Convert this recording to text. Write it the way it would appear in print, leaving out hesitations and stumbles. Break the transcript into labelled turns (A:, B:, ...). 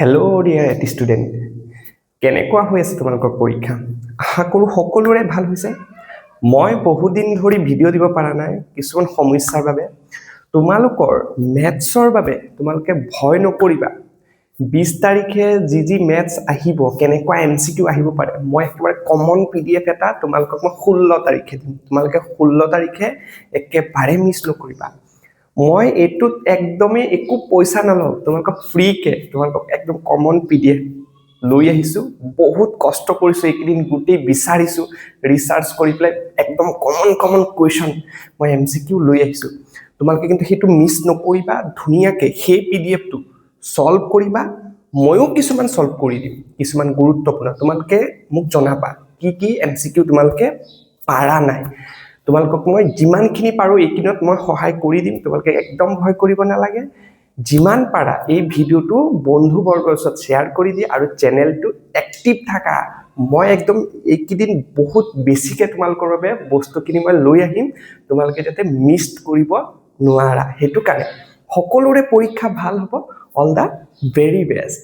A: Hello' dear student, কেনেকুৱা হৈ আছে তোমালোকৰ পৰীক্ষা? আশা কৰোঁ সকলোৰে ভাল হৈছে। মই বহুত দিন ধৰি ভিডিঅ' দিব পৰা নাই কিছুমান সমস্যাৰ বাবে। তোমালোকৰ মেথছৰ বাবে তোমালোকে ভয় নকৰিবা। 20 তাৰিখে যি মেথছ আহিব, কেনেকুৱা MCQ আহিব পাৰে, মই একেবাৰে কমন PDF এটা তোমালোকক মই 16 তাৰিখে দিম। তোমালোকে 16 তাৰিখে একেবাৰে মিছ নকৰিবা। মই এইটোত একদমেই একো পইচা নলওঁ, তোমালোকক ফ্ৰীকে তোমালোকক একদম কমন PDF লৈ আহিছো। বহুত কষ্ট কৰিছো, এইকেইদিন গোটেই বিচাৰিছো, ৰিচাৰ্চ কৰি পেলাই একদম কমন কুৱেশ্যন মই MCQ লৈ আহিছো। তোমালোকে কিন্তু সেইটো মিছ নকৰিবা। ধুনীয়াকে সেই PDFটো সলভ কৰিবা। ময়ো কিছুমান সলভ কৰি দিম, কিছুমান গুৰুত্বপূৰ্ণ। তোমালোকে মোক জনাবা কি MCQ তোমালোকে পাৰা নাই। তোমালোকক মই যিমানখিনি পাৰো এইকিনত মই সহায় কৰি দিম। তোমালোকে একদম ভয় কৰিব নালাগে। যিমান পাৰা এই ভিডিঅ'টো বন্ধু বৰ্গৰ ওচৰত শ্বেয়াৰ কৰি দিয়া আৰু চেনেলটো এক্টিভ থাকা। মই একদম এইকেইদিন বহুত বেছিকে তোমালোকৰ বাবে বস্তুখিনি মই লৈ আহিম, তোমালোকে যাতে মিছ কৰিব নোৱাৰা। সেইটো কাৰণে সকলোৰে পৰীক্ষা ভাল হ'ব। All the very best.